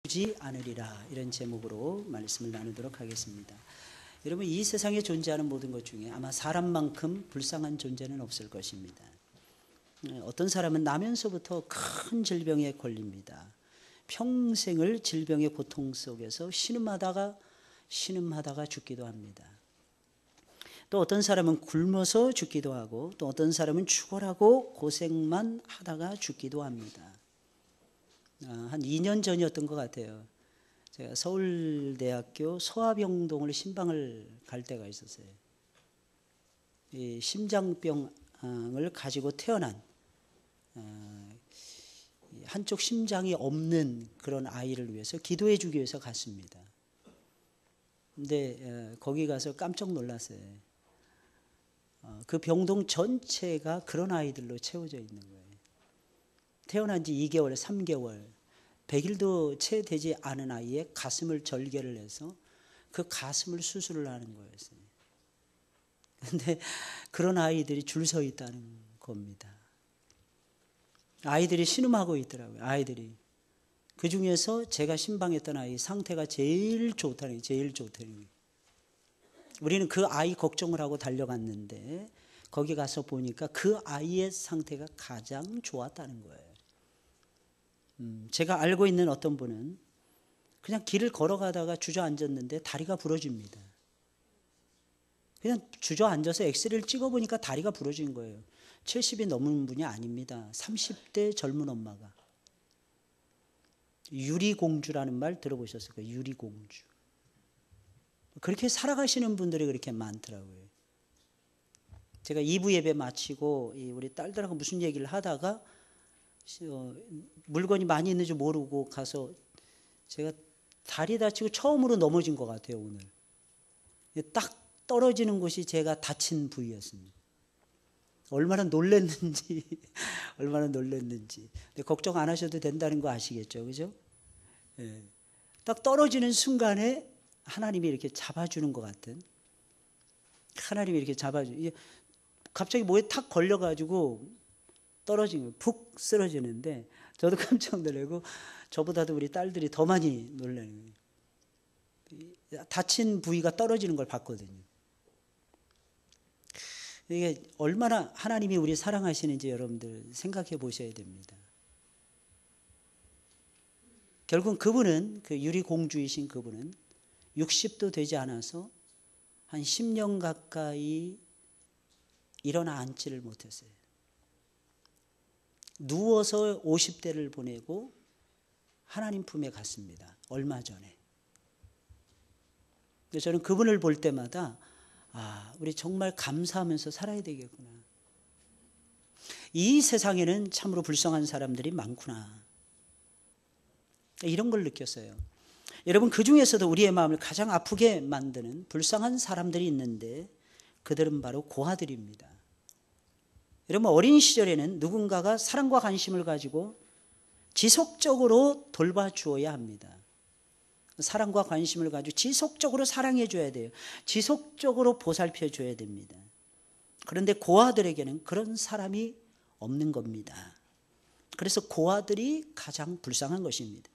지 않으리라, 이런 제목으로 말씀을 나누도록 하겠습니다. 여러분, 이 세상에 존재하는 모든 것 중에 아마 사람만큼 불쌍한 존재는 없을 것입니다. 어떤 사람은 나면서부터 큰 질병에 걸립니다. 평생을 질병의 고통 속에서 신음하다가 죽기도 합니다. 또 어떤 사람은 굶어서 죽기도 하고, 또 어떤 사람은 죽어라고 고생만 하다가 죽기도 합니다. 한 2년 전이었던 것 같아요. 제가 서울대학교 소아병동을 신방을 갈 때가 있었어요. 이 심장병을 가지고 태어난 한쪽 심장이 없는 그런 아이를 위해서 기도해 주기 위해서 갔습니다. 근데 거기 가서 깜짝 놀랐어요. 그 병동 전체가 그런 아이들로 채워져 있는 거예요. 태어난 지 2개월, 3개월, 100일도 채 되지 않은 아이의 가슴을 절개를 해서 그 가슴을 수술을 하는 거였어요. 그런데 그런 아이들이 줄 서 있다는 겁니다. 아이들이 신음하고 있더라고요. 아이들이. 그 중에서 제가 신방했던 아이 상태가 제일 좋다는 거예요. 제일 좋다는 거예요. 우리는 그 아이 걱정을 하고 달려갔는데 거기 가서 보니까 그 아이의 상태가 가장 좋았다는 거예요. 제가 알고 있는 어떤 분은 그냥 길을 걸어가다가 주저앉았는데 다리가 부러집니다. 그냥 주저앉아서 엑스레이를 찍어보니까 다리가 부러진 거예요. 70이 넘은 분이 아닙니다. 30대 젊은 엄마가. 유리공주라는 말 들어보셨을 거예요. 유리공주. 그렇게 살아가시는 분들이 그렇게 많더라고요. 제가 2부 예배 마치고 우리 딸들하고 무슨 얘기를 하다가 물건이 많이 있는 줄 모르고 가서 제가 다리 다치고 처음으로 넘어진 것 같아요. 오늘 딱 떨어지는 곳이 제가 다친 부위였습니다. 얼마나 놀랐는지 근데 걱정 안 하셔도 된다는 거 아시겠죠, 그죠? 예. 딱 떨어지는 순간에 하나님이 이렇게 잡아주는 것 같은, 하나님이 이렇게 갑자기 뭐에 탁 걸려가지고 떨어진 거예요. 푹 쓰러지는데 저도 깜짝 놀라고 저보다도 우리 딸들이 더 많이 놀라는 거예요. 다친 부위가 떨어지는 걸 봤거든요. 이게 얼마나 하나님이 우리 사랑하시는지 여러분들 생각해 보셔야 됩니다. 결국 그분은, 그 유리공주이신 그분은 60도 되지 않아서 한 10년 가까이 일어나 앉지를 못했어요. 누워서 50대를 보내고 하나님 품에 갔습니다. 얼마 전에. 그래서 저는 그분을 볼 때마다 우리 정말 감사하면서 살아야 되겠구나. 이 세상에는 참으로 불쌍한 사람들이 많구나. 이런 걸 느꼈어요. 여러분, 그 중에서도 우리의 마음을 가장 아프게 만드는 불쌍한 사람들이 있는데 그들은 바로 고아들입니다. 여러분, 어린 시절에는 누군가가 사랑과 관심을 가지고 지속적으로 돌봐주어야 합니다. 사랑과 관심을 가지고 지속적으로 사랑해 줘야 돼요. 지속적으로 보살펴 줘야 됩니다. 그런데 고아들에게는 그런 사람이 없는 겁니다. 그래서 고아들이 가장 불쌍한 것입니다.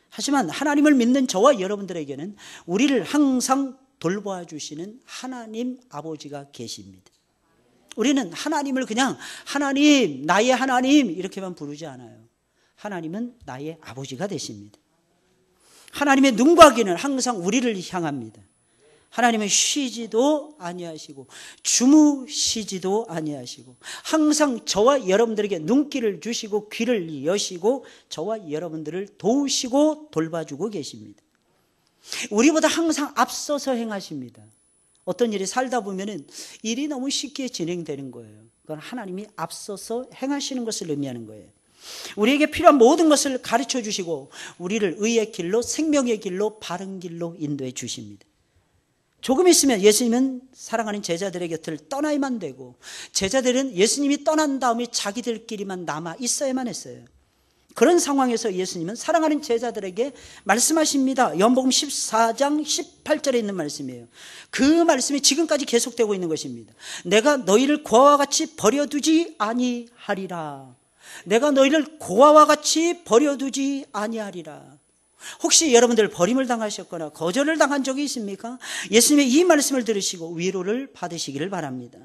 하지만 하나님을 믿는 저와 여러분들에게는 우리를 항상 돌보아 주시는 하나님 아버지가 계십니다. 우리는 하나님을 그냥 하나님, 나의 하나님 이렇게만 부르지 않아요. 하나님은 나의 아버지가 되십니다. 하나님의 눈과 귀는 항상 우리를 향합니다. 하나님은 쉬지도 아니하시고 주무시지도 아니하시고 항상 저와 여러분들에게 눈길을 주시고 귀를 여시고 저와 여러분들을 도우시고 돌봐주고 계십니다. 우리보다 항상 앞서서 행하십니다. 어떤 일이 살다 보면은 일이 너무 쉽게 진행되는 거예요. 그건 하나님이 앞서서 행하시는 것을 의미하는 거예요. 우리에게 필요한 모든 것을 가르쳐 주시고 우리를 의의 길로, 생명의 길로, 바른 길로 인도해 주십니다. 조금 있으면 예수님은 사랑하는 제자들의 곁을 떠나야만 되고 제자들은 예수님이 떠난 다음에 자기들끼리만 남아 있어야만 했어요. 그런 상황에서 예수님은 사랑하는 제자들에게 말씀하십니다. 요한복음 14장 18절에 있는 말씀이에요. 그 말씀이 지금까지 계속되고 있는 것입니다. 내가 너희를 고아와 같이 버려두지 아니하리라. 내가 너희를 고아와 같이 버려두지 아니하리라. 혹시 여러분들 버림을 당하셨거나 거절을 당한 적이 있습니까? 예수님의 이 말씀을 들으시고 위로를 받으시기를 바랍니다.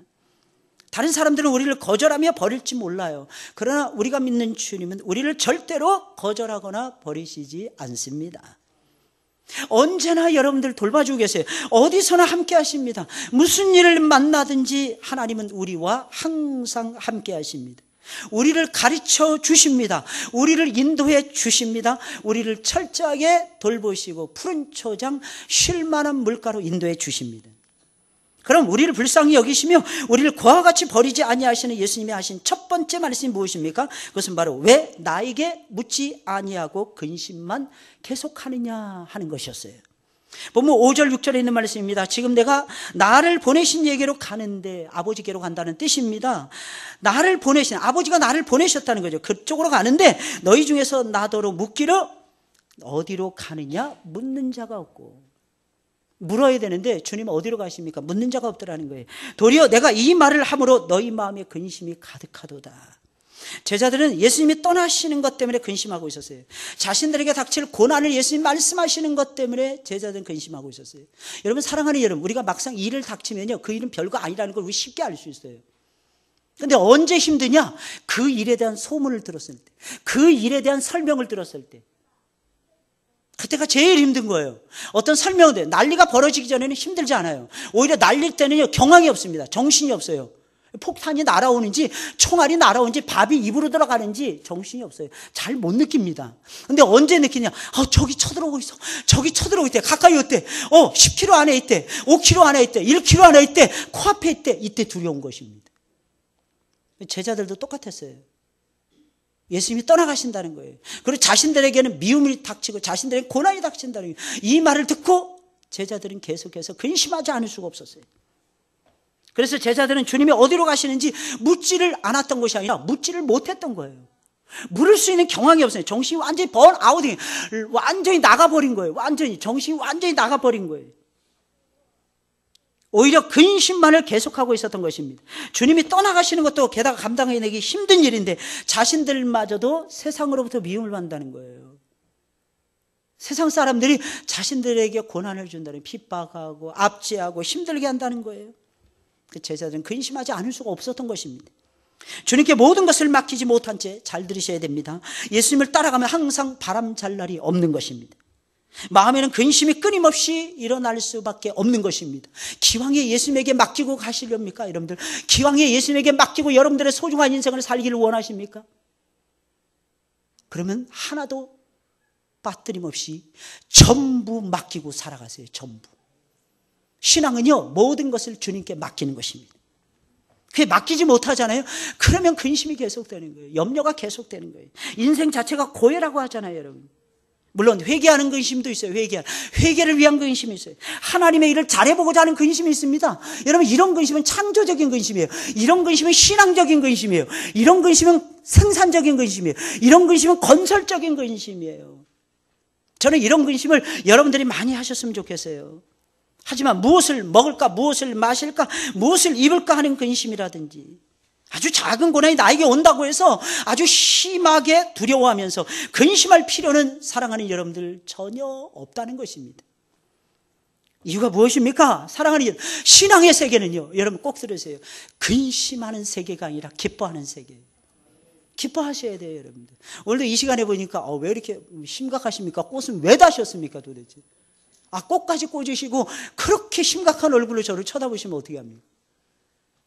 다른 사람들은 우리를 거절하며 버릴지 몰라요. 그러나 우리가 믿는 주님은 우리를 절대로 거절하거나 버리시지 않습니다. 언제나 여러분들 돌봐주고 계세요. 어디서나 함께 하십니다. 무슨 일을 만나든지 하나님은 우리와 항상 함께 하십니다. 우리를 가르쳐 주십니다. 우리를 인도해 주십니다. 우리를 철저하게 돌보시고 푸른 초장 쉴 만한 물가로 인도해 주십니다. 그럼 우리를 불쌍히 여기시며 우리를 그와 같이 버리지 아니하시는 예수님이 하신 첫 번째 말씀이 무엇입니까? 그것은 바로 왜 나에게 묻지 아니하고 근심만 계속하느냐 하는 것이었어요. 본문 5절 6절에 있는 말씀입니다. 지금 내가 나를 보내신 얘기로 가는데, 아버지께로 간다는 뜻입니다. 나를 보내신, 아버지가 나를 보내셨다는 거죠. 그쪽으로 가는데 너희 중에서 나더러 묻기를 어디로 가느냐 묻는 자가 없고. 물어야 되는데 주님 어디로 가십니까? 묻는 자가 없더라는 거예요. 도리어 내가 이 말을 함으로 너희 마음에 근심이 가득하도다. 제자들은 예수님이 떠나시는 것 때문에 근심하고 있었어요. 자신들에게 닥칠 고난을 예수님 말씀하시는 것 때문에 제자들은 근심하고 있었어요. 여러분, 사랑하는 여러분, 우리가 막상 일을 닥치면요, 그 일은 별거 아니라는 걸 우리 쉽게 알 수 있어요. 근데 언제 힘드냐? 그 일에 대한 소문을 들었을 때, 그 일에 대한 설명을 들었을 때, 그때가 제일 힘든 거예요. 어떤 설명을 돼. 난리가 벌어지기 전에는 힘들지 않아요. 오히려 날릴 때는요, 경황이 없습니다. 정신이 없어요. 폭탄이 날아오는지 총알이 날아오는지 밥이 입으로 들어가는지 정신이 없어요. 잘 못 느낍니다. 근데 언제 느끼냐? 저기 쳐들어오고 있어. 저기 쳐들어오고 있대. 가까이 있대. 10km 안에 있대. 5km 안에 있대. 1km 안에 있대. 코앞에 있대. 이때 두려운 것입니다. 제자들도 똑같았어요. 예수님이 떠나가신다는 거예요. 그리고 자신들에게는 미움이 닥치고 자신들에게 고난이 닥친다는 거예요. 이 말을 듣고 제자들은 계속해서 근심하지 않을 수가 없었어요. 그래서 제자들은 주님이 어디로 가시는지 묻지를 않았던 것이 아니라 묻지를 못했던 거예요. 물을 수 있는 경황이 없어요. 정신이 완전히 번아웃이, 완전히 나가버린 거예요. 정신이 완전히 나가버린 거예요. 오히려 근심만을 계속하고 있었던 것입니다. 주님이 떠나가시는 것도 게다가 감당해내기 힘든 일인데 자신들마저도 세상으로부터 미움을 받는다는 거예요. 세상 사람들이 자신들에게 고난을 준다는, 핍박하고 압제하고 힘들게 한다는 거예요. 그 제자들은 근심하지 않을 수가 없었던 것입니다. 주님께 모든 것을 맡기지 못한 채 잘 들으셔야 됩니다. 예수님을 따라가면 항상 바람 잘 날이 없는 것입니다. 마음에는 근심이 끊임없이 일어날 수밖에 없는 것입니다. 기왕에 예수님에게 맡기고 가시렵니까? 여러분들, 기왕에 예수님에게 맡기고 여러분들의 소중한 인생을 살기를 원하십니까? 그러면 하나도 빠뜨림없이 전부 맡기고 살아가세요. 전부. 신앙은요, 모든 것을 주님께 맡기는 것입니다. 그게 맡기지 못하잖아요. 그러면 근심이 계속되는 거예요. 염려가 계속되는 거예요. 인생 자체가 고해라고 하잖아요, 여러분. 물론 회개하는 근심도 있어요. 회개를 위한 근심이 있어요. 하나님의 일을 잘해보고자 하는 근심이 있습니다. 여러분, 이런 근심은 창조적인 근심이에요. 이런 근심은 신앙적인 근심이에요. 이런 근심은 생산적인 근심이에요. 이런 근심은 건설적인 근심이에요. 저는 이런 근심을 여러분들이 많이 하셨으면 좋겠어요. 하지만 무엇을 먹을까, 무엇을 마실까, 무엇을 입을까 하는 근심이라든지, 아주 작은 고난이 나에게 온다고 해서 아주 심하게 두려워하면서 근심할 필요는, 사랑하는 여러분들, 전혀 없다는 것입니다. 이유가 무엇입니까? 사랑하는 여러분, 신앙의 세계는요, 여러분 꼭 들으세요. 근심하는 세계가 아니라 기뻐하는 세계예요. 기뻐하셔야 돼요, 여러분들. 오늘도 이 시간에 보니까 왜 이렇게 심각하십니까? 꽃은 왜 다셨습니까, 도대체? 꽃까지 꽂으시고 그렇게 심각한 얼굴로 저를 쳐다보시면 어떻게 합니까?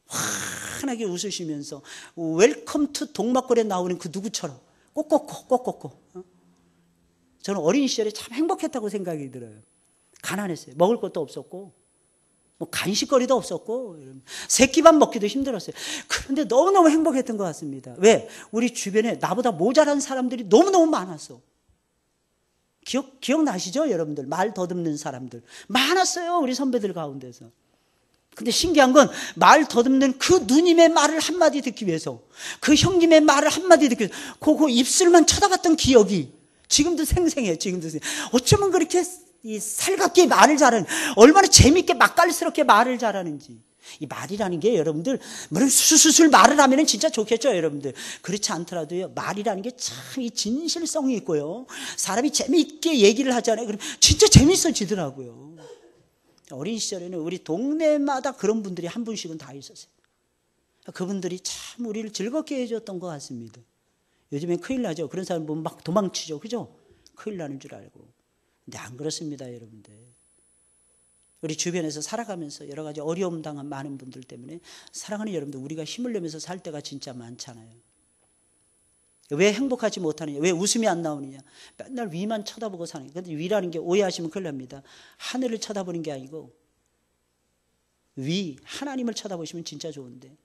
환하게 웃으시면서 웰컴 투 동막골에 나오는 그 누구처럼 꼭꼭꼭. 저는 어린 시절에 참 행복했다고 생각이 들어요. 가난했어요. 먹을 것도 없었고 간식거리도 없었고 새끼밥 먹기도 힘들었어요. 그런데 너무너무 행복했던 것 같습니다. 왜? 우리 주변에 나보다 모자란 사람들이 너무너무 많았어. 기억나시죠, 여러분들? 말 더듬는 사람들 많았어요, 우리 선배들 가운데서. 근데 신기한 건 말 더듬는 그 누님의 말을 한마디 듣기 위해서, 그 형님의 말을 한마디 듣기 위해서 그 입술만 쳐다봤던 기억이 지금도 생생해요. 어쩌면 그렇게 살갑게 말을 잘하는, 얼마나 재밌게 맛깔스럽게 말을 잘하는지. 이 말이라는 게 여러분들, 물론 수술술 말을 하면 진짜 좋겠죠, 여러분들. 그렇지 않더라도요, 말이라는 게 참 이 진실성이 있고요. 사람이 재미있게 얘기를 하잖아요. 그럼 진짜 재밌어지더라고요. 어린 시절에는 우리 동네마다 그런 분들이 한 분씩은 다 있었어요. 그분들이 참 우리를 즐겁게 해줬던 것 같습니다. 요즘엔 큰일 나죠. 그런 사람 보면 막 도망치죠. 그죠? 큰일 나는 줄 알고. 근데 안 그렇습니다, 여러분들. 우리 주변에서 살아가면서 여러 가지 어려움 당한 많은 분들 때문에 사랑하는 여러분들, 우리가 힘을 내면서 살 때가 진짜 많잖아요. 왜 행복하지 못하느냐? 왜 웃음이 안 나오느냐? 맨날 위만 쳐다보고 사는 거예요. 그런데 위라는 게 오해하시면 큰일 납니다. 하늘을 쳐다보는 게 아니고 위, 하나님을 쳐다보시면 진짜 좋은데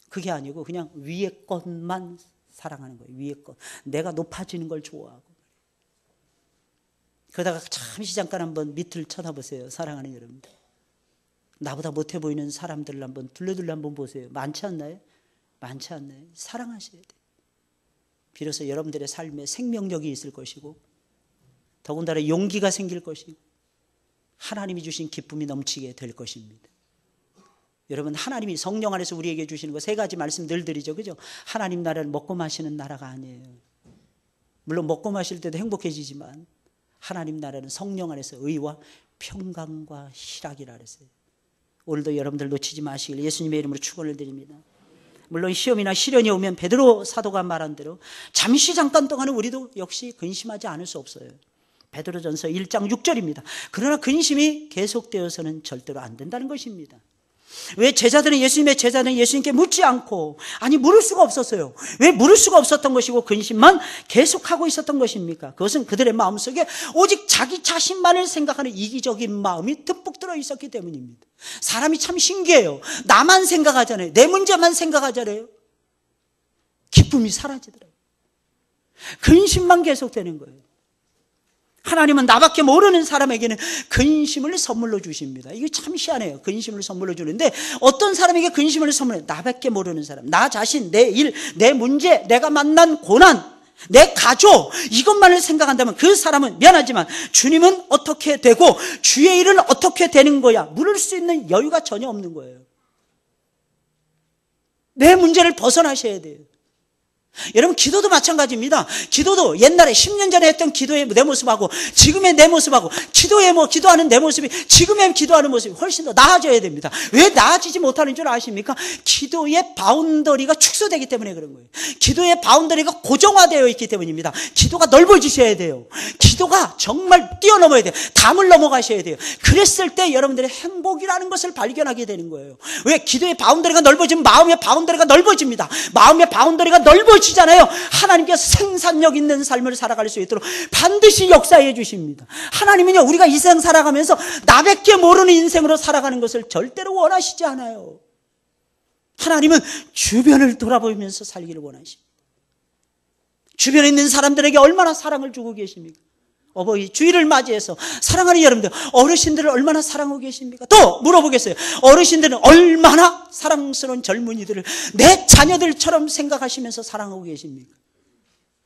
그게 아니고 그냥 위의 것만 사랑하는 거예요. 위의 것. 내가 높아지는 걸 좋아하고. 그러다가 잠시 잠깐 한번 밑을 쳐다보세요. 사랑하는 여러분들. 나보다 못해 보이는 사람들을 한번 둘러둘러 한번 보세요. 많지 않나요? 많지 않나요? 사랑하셔야 돼요. 비로소 여러분들의 삶에 생명력이 있을 것이고 더군다나 용기가 생길 것이고 하나님이 주신 기쁨이 넘치게 될 것입니다. 여러분, 하나님이 성령 안에서 우리에게 주시는 거 세 가지 말씀 늘 드리죠. 그죠? 하나님 나라는 먹고 마시는 나라가 아니에요. 물론 먹고 마실 때도 행복해지지만 하나님 나라는 성령 안에서 의와 평강과 희락이라 그랬어요. 오늘도 여러분들 놓치지 마시길 예수님의 이름으로 축원을 드립니다. 물론 시험이나 시련이 오면 베드로 사도가 말한 대로 잠시 잠깐 동안은 우리도 역시 근심하지 않을 수 없어요. 베드로전서 1장 6절입니다. 그러나 근심이 계속되어서는 절대로 안 된다는 것입니다. 왜 예수님의 제자들은 예수님께 묻지 않고, 아니 물을 수가 없었어요. 왜 물을 수가 없었던 것이고 근심만 계속하고 있었던 것입니까? 그것은 그들의 마음속에 오직 자기 자신만을 생각하는 이기적인 마음이 듬뿍 들어 있었기 때문입니다. 사람이 참 신기해요. 나만 생각하잖아요. 내 문제만 생각하잖아요. 기쁨이 사라지더라고요. 근심만 계속되는 거예요. 하나님은 나밖에 모르는 사람에게는 근심을 선물로 주십니다. 이게 참 희한해요. 근심을 선물로 주는데 어떤 사람에게 근심을 선물해요? 나밖에 모르는 사람. 나 자신, 내 일, 내 문제, 내가 만난 고난, 내 가족, 이것만을 생각한다면 그 사람은 미안하지만 주님은 어떻게 되고 주의 일은 어떻게 되는 거야? 물을 수 있는 여유가 전혀 없는 거예요. 내 문제를 벗어나셔야 돼요. 여러분, 기도도 마찬가지입니다. 기도도 옛날에 10년 전에 했던 기도의 내 모습하고 지금의 내 모습하고 기도하는 내 모습이 지금의 기도하는 모습이 훨씬 더 나아져야 됩니다. 왜 나아지지 못하는 줄 아십니까? 기도의 바운더리가 축소되기 때문에 그런 거예요. 기도의 바운더리가 고정화되어 있기 때문입니다. 기도가 넓어지셔야 돼요. 기도가 정말 뛰어넘어야 돼요. 담을 넘어가셔야 돼요. 그랬을 때 여러분들의 행복이라는 것을 발견하게 되는 거예요. 왜? 기도의 바운더리가 넓어지면 마음의 바운더리가 넓어집니다. 마음의 바운더리가 넓어지잖아요. 하나님께서 생산력 있는 삶을 살아갈 수 있도록 반드시 역사해 주십니다. 하나님은요, 우리가 이 세상 살아가면서 나밖에 모르는 인생으로 살아가는 것을 절대로 원하시지 않아요. 하나님은 주변을 돌아보면서 살기를 원하십니다. 주변에 있는 사람들에게 얼마나 사랑을 주고 계십니까? 어버이 주일을 맞이해서 사랑하는 여러분들, 어르신들을 얼마나 사랑하고 계십니까? 또 물어보겠어요. 어르신들은 얼마나 사랑스러운 젊은이들을 내 자녀들처럼 생각하시면서 사랑하고 계십니까?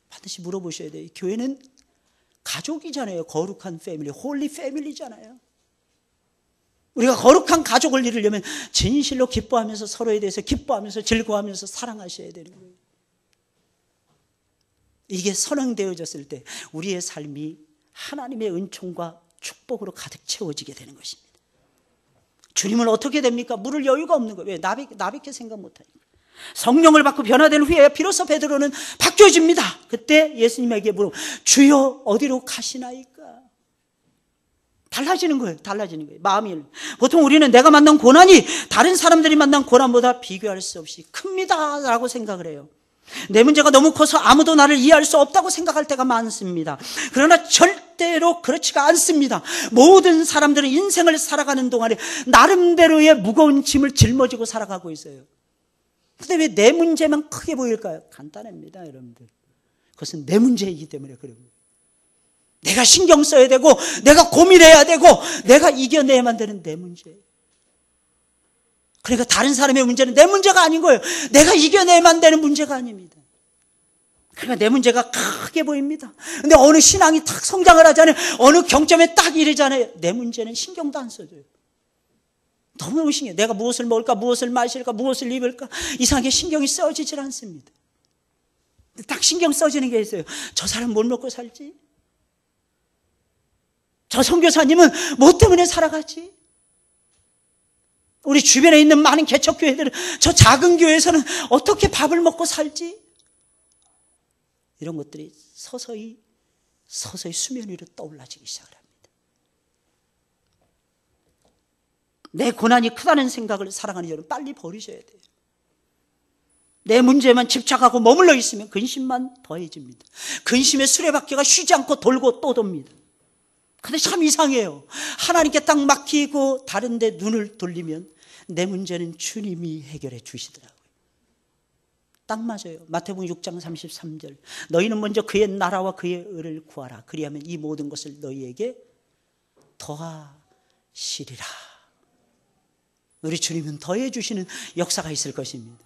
반드시 물어보셔야 돼요. 교회는 가족이잖아요. 거룩한 패밀리, 홀리 패밀리잖아요. 우리가 거룩한 가족을 이루려면 진실로 기뻐하면서 서로에 대해서 기뻐하면서 즐거워하면서 사랑하셔야 되는 거예요. 이게 선행되어졌을 때 우리의 삶이 하나님의 은총과 축복으로 가득 채워지게 되는 것입니다. 주님은 어떻게 됩니까? 물을 여유가 없는 거예요. 왜? 나밖에 생각 못하니까. 성령을 받고 변화된 후에 비로소 베드로는 바뀌어집니다. 그때 예수님에게 물어, 주여 어디로 가시나이까? 달라지는 거예요. 달라지는 거예요. 마음이. 보통 우리는 내가 만난 고난이 다른 사람들이 만난 고난보다 비교할 수 없이 큽니다 라고 생각을 해요. 내 문제가 너무 커서 아무도 나를 이해할 수 없다고 생각할 때가 많습니다. 그러나 절대로 그렇지가 않습니다. 모든 사람들은 인생을 살아가는 동안에 나름대로의 무거운 짐을 짊어지고 살아가고 있어요. 근데 왜 내 문제만 크게 보일까요? 간단합니다, 여러분들. 그것은 내 문제이기 때문에 그런 거예요. 내가 신경 써야 되고 내가 고민해야 되고 내가 이겨내야만 되는 내 문제예요. 그러니까 다른 사람의 문제는 내 문제가 아닌 거예요. 내가 이겨내야만 되는 문제가 아닙니다. 그러니까 내 문제가 크게 보입니다. 근데 어느 신앙이 딱 성장을 하잖아요. 어느 경점에 딱 이르잖아요. 내 문제는 신경도 안 써줘요. 너무너무 신기해요. 내가 무엇을 먹을까, 무엇을 마실까, 무엇을 입을까 이상하게 신경이 써지질 않습니다. 딱 신경 써지는 게 있어요. 저 사람 뭘 먹고 살지? 저 선교사님은 뭐 때문에 살아가지? 우리 주변에 있는 많은 개척교회들은 저 작은 교회에서는 어떻게 밥을 먹고 살지? 이런 것들이 서서히 수면 위로 떠올라지기 시작을 합니다. 내 고난이 크다는 생각을 사랑하는 여러분 빨리 버리셔야 돼요. 내 문제만 집착하고 머물러 있으면 근심만 더해집니다. 근심의 수레바퀴가 쉬지 않고 돌고 또 돕니다. 근데 참 이상해요. 하나님께 딱 맡기고 다른 데 눈을 돌리면 내 문제는 주님이 해결해 주시더라고요. 딱 맞아요. 마태복음 6장 33절. 너희는 먼저 그의 나라와 그의 의를 구하라. 그리하면 이 모든 것을 너희에게 더하시리라. 우리 주님은 더해 주시는 역사가 있을 것입니다.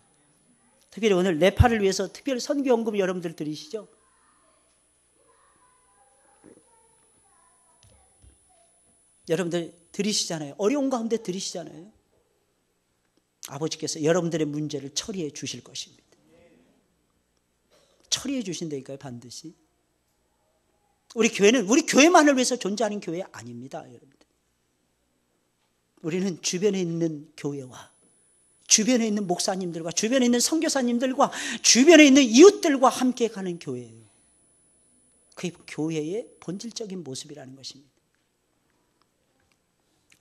특별히 오늘 네팔을 위해서 특별 선교 헌금 여러분들 드리시죠? 여러분들 드리시잖아요. 어려운 가운데 드리시잖아요. 아버지께서 여러분들의 문제를 처리해 주실 것입니다. 처리해 주신다니까요, 반드시. 우리 교회는 우리 교회만을 위해서 존재하는 교회 아닙니다, 여러분들. 우리는 주변에 있는 교회와 주변에 있는 목사님들과 주변에 있는 선교사님들과 주변에 있는 이웃들과 함께 가는 교회예요. 그게 교회의 본질적인 모습이라는 것입니다.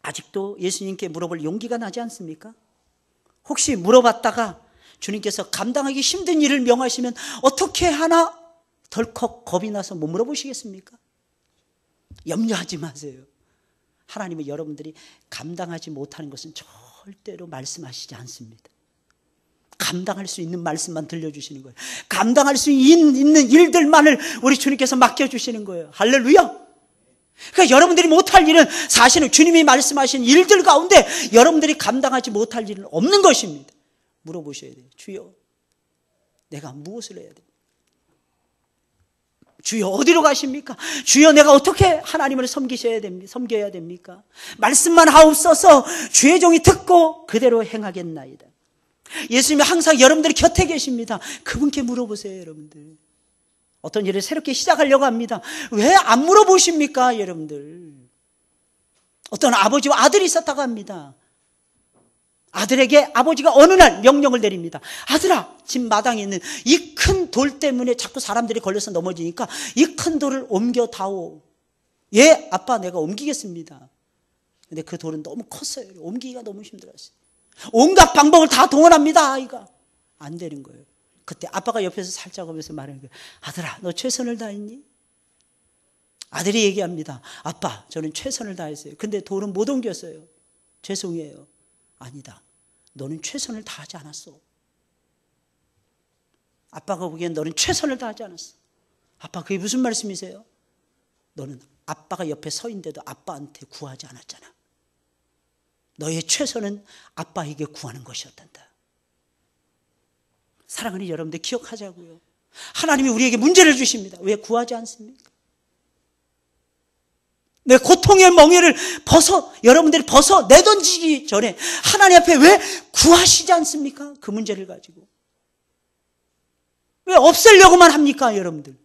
아직도 예수님께 물어볼 용기가 나지 않습니까? 혹시 물어봤다가 주님께서 감당하기 힘든 일을 명하시면 어떻게 하나 덜컥 겁이 나서 못 물어보시겠습니까? 염려하지 마세요. 하나님은 여러분들이 감당하지 못하는 것은 절대로 말씀하시지 않습니다. 감당할 수 있는 말씀만 들려주시는 거예요. 감당할 수 있는 일들만을 우리 주님께서 맡겨주시는 거예요. 할렐루야! 그러니까 여러분들이 못할 일은 사실은 주님이 말씀하신 일들 가운데 여러분들이 감당하지 못할 일은 없는 것입니다. 물어보셔야 돼요. 주여, 내가 무엇을 해야 됩니까? 주여, 어디로 가십니까? 주여, 내가 어떻게 하나님을 섬겨야 됩니까? 말씀만 하옵소서. 주의 종이 듣고 그대로 행하겠나이다. 예수님이 항상 여러분들이 곁에 계십니다. 그분께 물어보세요, 여러분들. 어떤 일을 새롭게 시작하려고 합니다. 왜 안 물어보십니까, 여러분들? 어떤 아버지와 아들이 있었다고 합니다. 아들에게 아버지가 어느 날 명령을 내립니다. 아들아, 집 마당에 있는 이 큰 돌 때문에 자꾸 사람들이 걸려서 넘어지니까 이 큰 돌을 옮겨다오. 예, 아빠, 내가 옮기겠습니다. 근데 그 돌은 너무 컸어요. 옮기기가 너무 힘들었어요. 온갖 방법을 다 동원합니다. 아이가 안 되는 거예요. 그때 아빠가 옆에서 살짝 오면서 말하는 거예요. 아들아, 너 최선을 다했니? 아들이 얘기합니다. 아빠, 저는 최선을 다했어요. 근데 돌은 못 옮겼어요. 죄송해요. 아니다. 너는 최선을 다하지 않았어. 아빠가 보기엔 너는 최선을 다하지 않았어. 아빠, 그게 무슨 말씀이세요? 너는 아빠가 옆에 서 있는데도 아빠한테 구하지 않았잖아. 너의 최선은 아빠에게 구하는 것이었단다. 사랑하는 여러분들 기억하자고요. 하나님이 우리에게 문제를 주십니다. 왜 구하지 않습니까? 내 고통의 멍에를 여러분들이 내던지기 전에 하나님 앞에 왜 구하시지 않습니까? 그 문제를 가지고. 왜 없애려고만 합니까, 여러분들?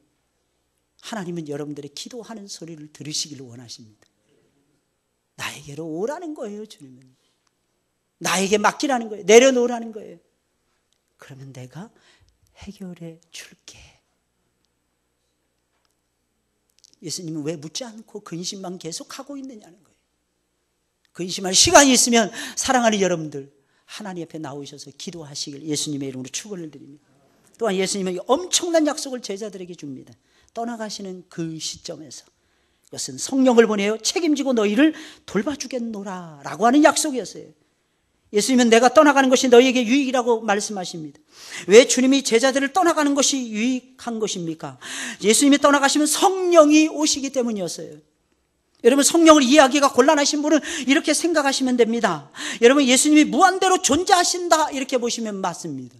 하나님은 여러분들의 기도하는 소리를 들으시기를 원하십니다. 나에게로 오라는 거예요, 주님은. 나에게 맡기라는 거예요. 내려놓으라는 거예요. 그러면 내가 해결해 줄게. 예수님은 왜 묻지 않고 근심만 계속하고 있느냐는 거예요. 근심할 시간이 있으면 사랑하는 여러분들 하나님 앞에 나오셔서 기도하시길 예수님의 이름으로 축원을 드립니다. 또한 예수님은 엄청난 약속을 제자들에게 줍니다. 떠나가시는 그 시점에서 이것은 성령을 보내어 책임지고 너희를 돌봐주겠노라 라고 하는 약속이었어요. 예수님은 내가 떠나가는 것이 너희에게 유익이라고 말씀하십니다. 왜 주님이 제자들을 떠나가는 것이 유익한 것입니까? 예수님이 떠나가시면 성령이 오시기 때문이었어요. 여러분, 성령을 이해하기가 곤란하신 분은 이렇게 생각하시면 됩니다. 여러분, 예수님이 무한대로 존재하신다 이렇게 보시면 맞습니다.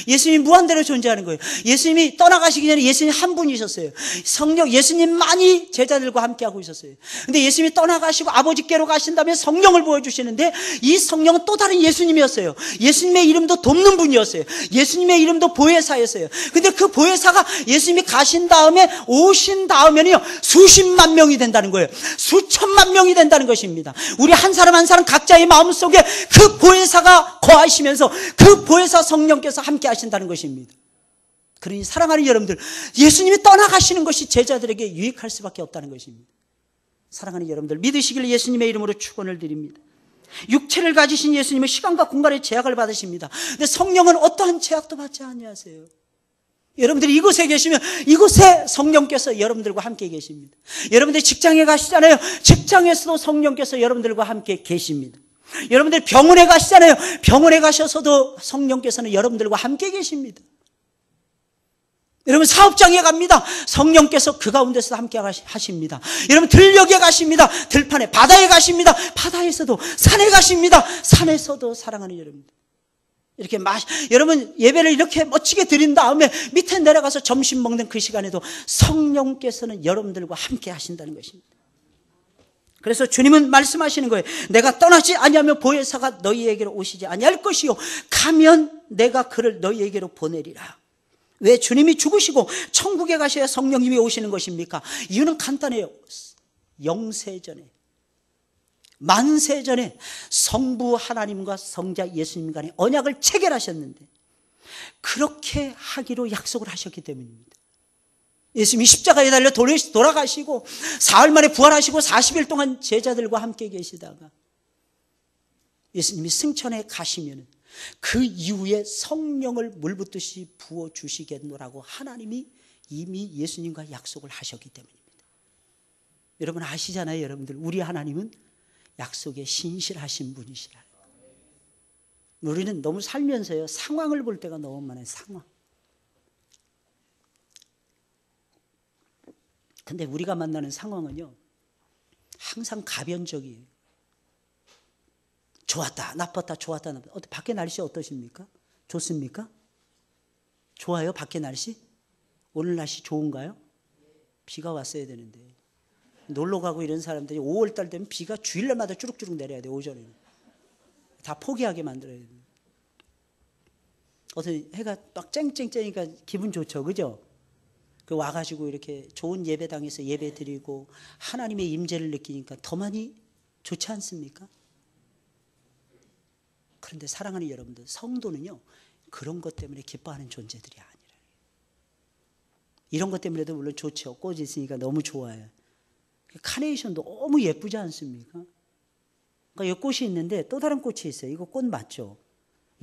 예수님이 무한대로 존재하는 거예요. 예수님이 떠나가시기 전에 예수님 한 분이셨어요. 성령, 예수님만이 제자들과 함께하고 있었어요. 근데 예수님이 떠나가시고 아버지께로 가신 다음에 성령을 보여주시는데 이 성령은 또 다른 예수님이었어요. 예수님의 이름도 돕는 분이었어요. 예수님의 이름도 보혜사였어요. 근데 그 보혜사가 예수님이 가신 다음에 오신 다음에는요, 수십만 명이 된다는 거예요. 수천만 명이 된다는 것입니다. 우리 한 사람 한 사람 각자의 마음속에 그 보혜사가 거하시면서 그 보혜사 성령께서 함께 하신다는 것입니다. 그러니 사랑하는 여러분들, 예수님이 떠나가시는 것이 제자들에게 유익할 수밖에 없다는 것입니다. 사랑하는 여러분들, 믿으시길 예수님의 이름으로 축원을 드립니다. 육체를 가지신 예수님은 시간과 공간의 제약을 받으십니다. 근데 성령은 어떠한 제약도 받지 아니하세요. 여러분들이 이곳에 계시면 이곳에 성령께서 여러분들과 함께 계십니다. 여러분들이 직장에 가시잖아요. 직장에서도 성령께서 여러분들과 함께 계십니다. 여러분들 병원에 가시잖아요. 병원에 가셔서도 성령께서는 여러분들과 함께 계십니다. 여러분 사업장에 갑니다. 성령께서 그 가운데서 함께 하십니다. 여러분 들녘에 가십니다. 들판에, 바다에 가십니다. 바다에서도, 산에 가십니다. 산에서도 사랑하는 여러분들. 이렇게 여러분 예배를 이렇게 멋지게 드린 다음에 밑에 내려가서 점심 먹는 그 시간에도 성령께서는 여러분들과 함께 하신다는 것입니다. 그래서 주님은 말씀하시는 거예요. 내가 떠나지 아니하면 보혜사가 너희에게로 오시지 아니할 것이요, 가면 내가 그를 너희에게로 보내리라. 왜 주님이 죽으시고 천국에 가셔야 성령님이 오시는 것입니까? 이유는 간단해요. 영세전에, 만세전에 성부 하나님과 성자 예수님 간의 언약을 체결하셨는데 그렇게 하기로 약속을 하셨기 때문입니다. 예수님이 십자가에 달려 돌아가시고 사흘 만에 부활하시고 40일 동안 제자들과 함께 계시다가 예수님이 승천해 가시면 그 이후에 성령을 물붓듯이 부어주시겠노라고 하나님이 이미 예수님과 약속을 하셨기 때문입니다. 여러분 아시잖아요. 여러분들, 우리 하나님은 약속에 신실하신 분이시라. 우리는 너무 살면서요, 상황을 볼 때가 너무 많아요. 상황. 근데 우리가 만나는 상황은요, 항상 가변적이에요. 좋았다, 나빴다, 좋았다, 나빴다. 밖에 날씨 어떠십니까? 좋습니까? 좋아요, 밖에 날씨? 오늘 날씨 좋은가요? 비가 왔어야 되는데. 놀러 가고 이런 사람들이 5월달 되면 비가 주일날마다 주룩주룩 내려야 돼요, 오전에는. 다 포기하게 만들어야 돼요. 어떤 해가 막 쨍쨍쨍이니까 기분 좋죠, 그죠? 그 와가지고 이렇게 좋은 예배당에서 예배 드리고 하나님의 임재를 느끼니까 더 많이 좋지 않습니까? 그런데 사랑하는 여러분들, 성도는요 그런 것 때문에 기뻐하는 존재들이 아니라, 이런 것 때문에도 물론 좋죠. 꽃이 있으니까 너무 좋아요. 카네이션 너무 예쁘지 않습니까? 그러니까 여기 꽃이 있는데 또 다른 꽃이 있어요. 이거 꽃 맞죠?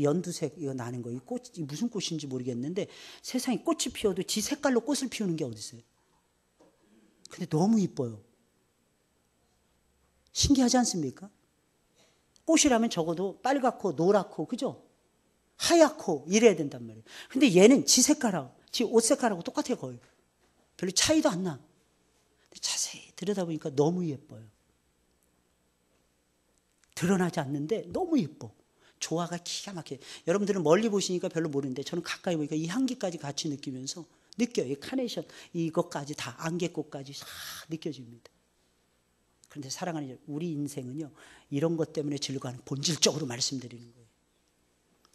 연두색 이거 나는 거, 이 꽃 무슨 꽃인지 모르겠는데 세상에 꽃이 피어도 지 색깔로 꽃을 피우는 게 어디 있어요? 근데 너무 이뻐요. 신기하지 않습니까? 꽃이라면 적어도 빨갛고 노랗고, 그죠? 하얗고 이래야 된단 말이에요. 근데 얘는 지 색깔하고, 지 옷 색깔하고 똑같아요, 거의. 별로 차이도 안 나. 근데 자세히 들여다보니까 너무 예뻐요. 드러나지 않는데 너무 예뻐. 조화가 기가 막혀요. 여러분들은 멀리 보시니까 별로 모르는데 저는 가까이 보니까 이 향기까지 같이 느끼면서 느껴요. 이 카네이션 이것까지 다, 안개꽃까지 다 느껴집니다. 그런데 사랑하는 우리 인생은요, 이런 것 때문에 즐거워하는, 본질적으로 말씀드리는 거예요.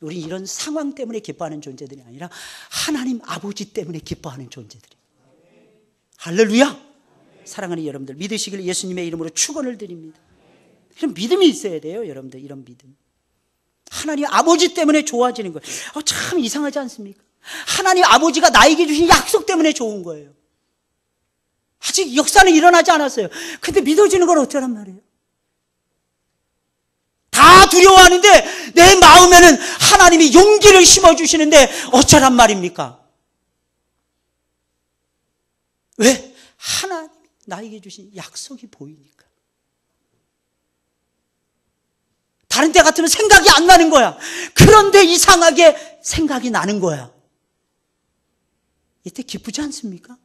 우리 이런 상황 때문에 기뻐하는 존재들이 아니라 하나님 아버지 때문에 기뻐하는 존재들이에요. 할렐루야. 사랑하는 여러분들, 믿으시길 예수님의 이름으로 축원을 드립니다. 이런 믿음이 있어야 돼요, 여러분들. 이런 믿음. 하나님 아버지 때문에 좋아지는 거예요. 참 이상하지 않습니까? 하나님 아버지가 나에게 주신 약속 때문에 좋은 거예요. 아직 역사는 일어나지 않았어요. 근데 믿어지는 건 어쩌란 말이에요? 다 두려워하는데 내 마음에는 하나님이 용기를 심어주시는데 어쩌란 말입니까? 왜? 하나님이 나에게 주신 약속이 보이니까. 다른 때 같으면 생각이 안 나는 거야. 그런데 이상하게 생각이 나는 거야. 이때 기쁘지 않습니까?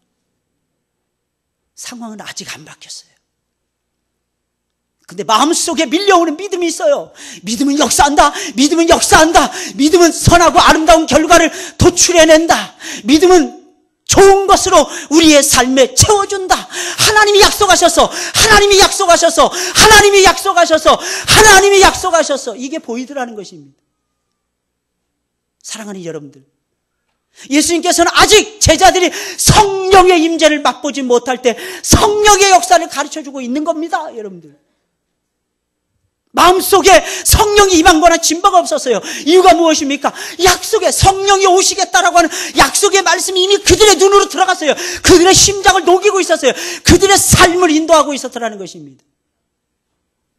상황은 아직 안 바뀌었어요. 근데 마음속에 밀려오는 믿음이 있어요. 믿음은 역사한다. 믿음은 역사한다. 믿음은 선하고 아름다운 결과를 도출해낸다. 믿음은 좋은 것으로 우리의 삶에 채워준다. 하나님이 약속하셔서, 하나님이 약속하셔서, 하나님이 약속하셔서, 하나님이 약속하셔서, 이게 보이더라는 것입니다. 사랑하는 여러분들, 예수님께서는 아직 제자들이 성령의 임재를 맛보지 못할 때 성령의 역사를 가르쳐주고 있는 겁니다. 여러분들, 마음속에 성령이 임한 거나 진바가 없었어요. 이유가 무엇입니까? 약속에 성령이 오시겠다라고 하는 약속의 말씀이 이미 그들의 눈으로 들어갔어요. 그들의 심장을 녹이고 있었어요. 그들의 삶을 인도하고 있었다는 것입니다.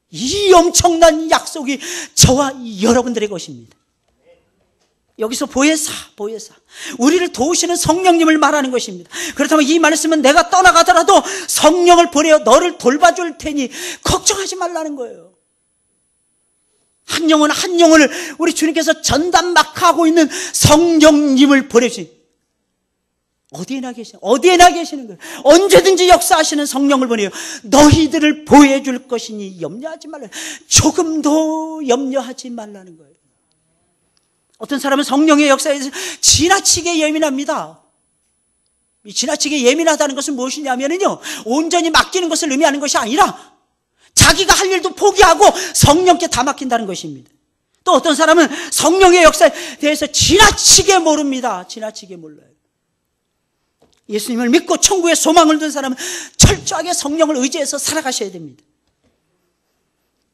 이 엄청난 약속이 저와 여러분들의 것입니다. 여기서 보혜사, 우리를 도우시는 성령님을 말하는 것입니다. 그렇다면 이 말씀은 내가 떠나가더라도 성령을 보내어 너를 돌봐줄 테니 걱정하지 말라는 거예요. 한 영혼을 우리 주님께서 전담 막하고 있는 성령님을 보내주신, 어디에나 계시는 거예요. 언제든지 역사하시는 성령을 보내요. 너희들을 보호해줄 것이니 염려하지 말라. 조금도 염려하지 말라는 거예요. 어떤 사람은 성령의 역사에서 지나치게 예민합니다. 이 지나치게 예민하다는 것은 무엇이냐면요, 온전히 맡기는 것을 의미하는 것이 아니라 자기가 할 일도 포기하고 성령께 다 맡긴다는 것입니다. 또 어떤 사람은 성령의 역사에 대해서 지나치게 모릅니다. 지나치게 몰라요. 예수님을 믿고 천국의 소망을 둔 사람은 철저하게 성령을 의지해서 살아가셔야 됩니다.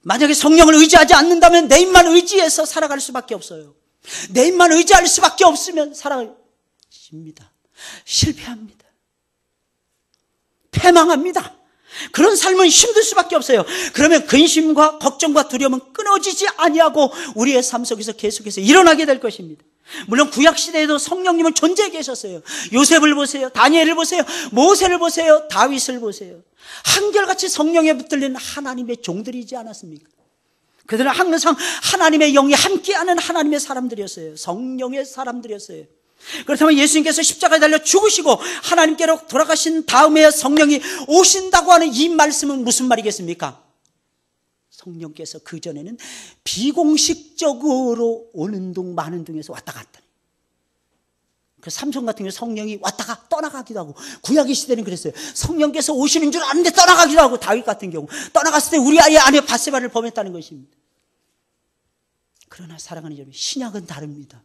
만약에 성령을 의지하지 않는다면 내 입만 의지해서 살아갈 수밖에 없어요. 내 입만 의지할 수밖에 없으면 살아집니다. 실패합니다. 패망합니다. 그런 삶은 힘들 수밖에 없어요. 그러면 근심과 걱정과 두려움은 끊어지지 아니하고 우리의 삶 속에서 계속해서 일어나게 될 것입니다. 물론 구약시대에도 성령님은 존재해 계셨어요. 요셉을 보세요. 다니엘을 보세요. 모세를 보세요. 다윗을 보세요. 한결같이 성령에 붙들린 하나님의 종들이지 않았습니까? 그들은 항상 하나님의 영이 함께하는 하나님의 사람들이었어요. 성령의 사람들이었어요. 그렇다면 예수님께서 십자가에 달려 죽으시고 하나님께로 돌아가신 다음에 성령이 오신다고 하는 이 말씀은 무슨 말이겠습니까? 성령께서 그전에는 비공식적으로 오는 둥 마는 둥에서 왔다 갔다. 그 삼손 같은 경우 성령이 왔다가 떠나가기도 하고, 구약의 시대는 그랬어요. 성령께서 오시는 줄 아는데 떠나가기도 하고, 다윗 같은 경우 떠나갔을 때 우리 아이의 아내 바세바를 범했다는 것입니다. 그러나 사랑하는 여러분, 신약은 다릅니다.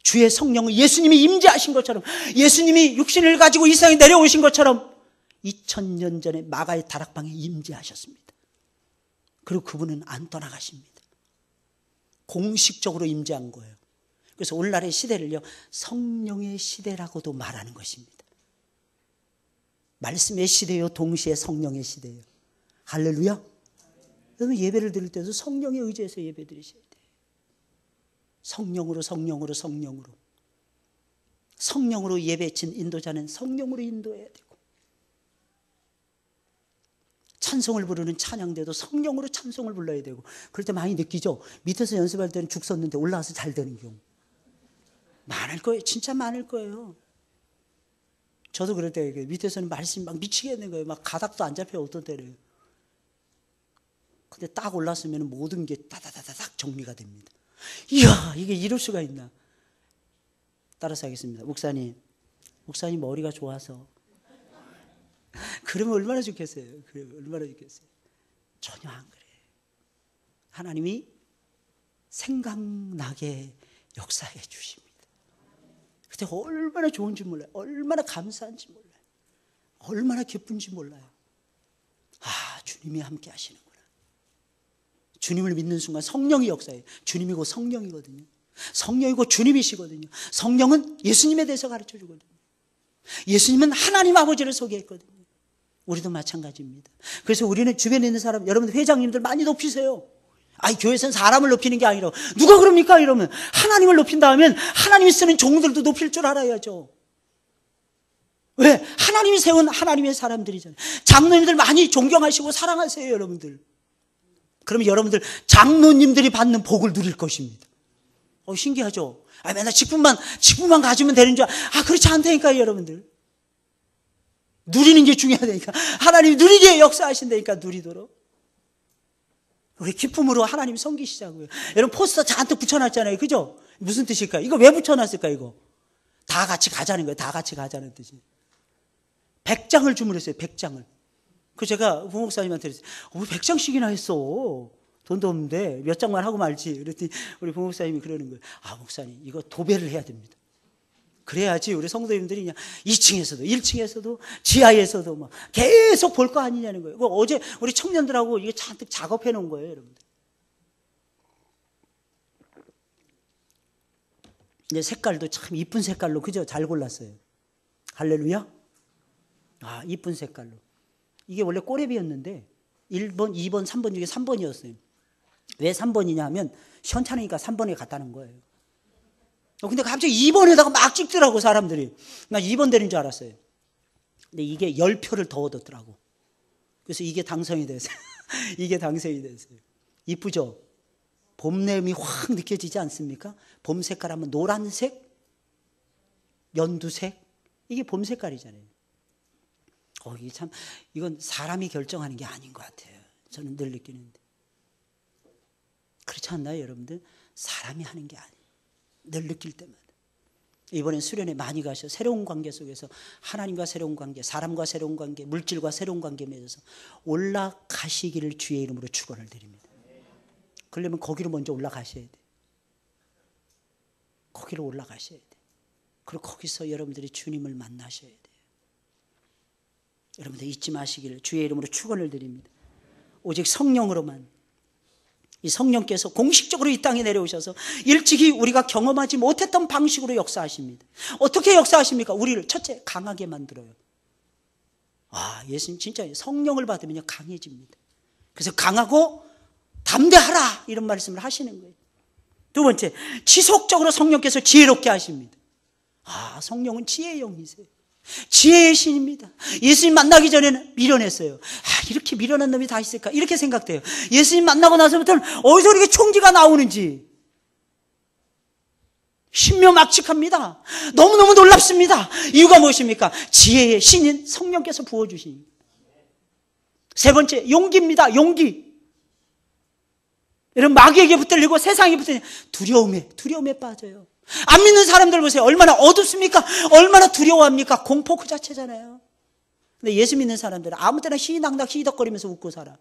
주의 성령은 예수님이 임재하신 것처럼, 예수님이 육신을 가지고 이 세상에 내려오신 것처럼 2000년 전에 마가의 다락방에 임재하셨습니다. 그리고 그분은 안 떠나가십니다. 공식적으로 임재한 거예요. 그래서 오늘날의 시대를요, 성령의 시대라고도 말하는 것입니다. 말씀의 시대요, 동시에 성령의 시대예요. 할렐루야. 여러분, 예배를 드릴 때도 성령에 의지해서 예배 드리셔야 돼요. 성령으로 예배친 인도자는 성령으로 인도해야 되고, 찬송을 부르는 찬양대도 성령으로 찬송을 불러야 되고. 그럴 때 많이 느끼죠? 밑에서 연습할 때는 죽 섰는데 올라와서 잘 되는 경우 많을 거예요. 진짜 많을 거예요. 저도 그럴 때 밑에서는 말씀이 막 미치겠는 거예요. 막 가닥도 안 잡혀요, 어떤 때는. 근데 딱 올랐으면 모든 게 따다다닥 정리가 됩니다. 이야, 이게 이럴 수가 있나. 따라서 하겠습니다. 목사님 머리가 좋아서. 그러면 얼마나 좋겠어요. 전혀 안 그래요. 하나님이 생각나게 역사해 주십니다. 그때 얼마나 좋은지 몰라요. 얼마나 감사한지 몰라요. 얼마나 기쁜지 몰라요. 아, 주님이 함께 하시는구나. 주님을 믿는 순간 성령이 역사해요. 주님이고 성령이거든요. 성령이고 주님이시거든요. 성령은 예수님에 대해서 가르쳐 주거든요. 예수님은 하나님 아버지를 소개했거든요. 우리도 마찬가지입니다. 그래서 우리는 주변에 있는 사람, 여러분들 회장님들 많이 높이세요. 아니, 교회에서는 사람을 높이는 게 아니라, 누가 그럽니까? 이러면 하나님을 높인다 하면 하나님이 쓰는 종들도 높일 줄 알아야죠. 왜? 하나님이 세운 하나님의 사람들이잖아요. 장로님들 많이 존경하시고 사랑하세요, 여러분들. 그러면 여러분들 장로님들이 받는 복을 누릴 것입니다. 신기하죠? 맨날 직분만 가지면 되는 줄 그렇지 않다니까요, 여러분들. 누리는 게 중요하다니까. 하나님이 누리게 역사하신다니까, 누리도록. 우리 기쁨으로 하나님 섬기시자고요. 여러분 포스터 잔뜩 붙여놨잖아요. 그죠? 무슨 뜻일까요? 이거 왜 붙여놨을까, 이거? 다 같이 가자는 거예요. 다 같이 가자는 뜻이. 100장을 주문했어요. 100장을. 그 제가 부목사님한테 그랬어요. 왜 100장씩이나 했어? 돈도 없는데 몇 장만 하고 말지. 그랬더니 우리 부목사님이 그러는 거예요. 아, 목사님, 이거 도배를 해야 됩니다. 그래야지 우리 성도님들이 그냥 2층에서도 1층에서도 지하에서도 막 계속 볼 거 아니냐는 거예요. 어제 우리 청년들하고 이게 잔뜩 작업해 놓은 거예요, 여러분들. 이제 색깔도 참 이쁜 색깔로, 그죠? 잘 골랐어요. 할렐루야. 아, 이쁜 색깔로. 이게 원래 꼬레비였는데 1번, 2번, 3번 중에 3번이었어요. 왜 3번이냐 하면 시원찮으니까 3번에 갔다는 거예요. 근데 갑자기 2번에다가 막 찍더라고, 사람들이. 나 2번 되는 줄 알았어요. 근데 이게 10표를 더 얻었더라고. 그래서 이게 당선이 됐어요. 이게 당선이 됐어요. 이쁘죠? 봄 내음이 확 느껴지지 않습니까? 봄 색깔 하면 노란색, 연두색. 이게 봄 색깔이잖아요. 이게 참, 이건 사람이 결정하는 게 아닌 것 같아요. 저는 늘 느끼는데. 그렇지 않나요, 여러분들? 사람이 하는 게 아니에요. 늘 느낄 때마다. 이번엔 수련회 많이 가셔. 새로운 관계 속에서 하나님과 새로운 관계, 사람과 새로운 관계, 물질과 새로운 관계 맺어서 올라가시기를 주의 이름으로 축원을 드립니다. 그러려면 거기로 먼저 올라가셔야 돼. 거기로 올라가셔야 돼. 그리고 거기서 여러분들이 주님을 만나셔야 돼요. 여러분들 잊지 마시기를 주의 이름으로 축원을 드립니다. 오직 성령으로만, 이 성령께서 공식적으로 이 땅에 내려오셔서 일찍이 우리가 경험하지 못했던 방식으로 역사하십니다. 어떻게 역사하십니까? 우리를 첫째 강하게 만들어요. 아, 예수님 진짜 성령을 받으면 강해집니다. 그래서 강하고 담대하라 이런 말씀을 하시는 거예요. 두 번째, 지속적으로 성령께서 지혜롭게 하십니다. 아, 성령은 지혜의 영이세요. 지혜의 신입니다. 예수님 만나기 전에는 미련했어요. 아, 이렇게 미련한 놈이 다 있을까? 이렇게 생각돼요. 예수님 만나고 나서부터는 어디서 이렇게 총지가 나오는지 신묘막측합니다. 너무너무 놀랍습니다. 이유가 무엇입니까? 지혜의 신인 성령께서 부어주십니다. 세 번째, 용기입니다. 용기. 여러분, 마귀에게 붙들리고 세상에 붙들리고 두려움에 빠져요. 안 믿는 사람들 보세요. 얼마나 어둡습니까? 얼마나 두려워합니까? 공포 그 자체잖아요. 근데 예수 믿는 사람들은 아무 때나 희낙낙 희덕거리면서 웃고 살아.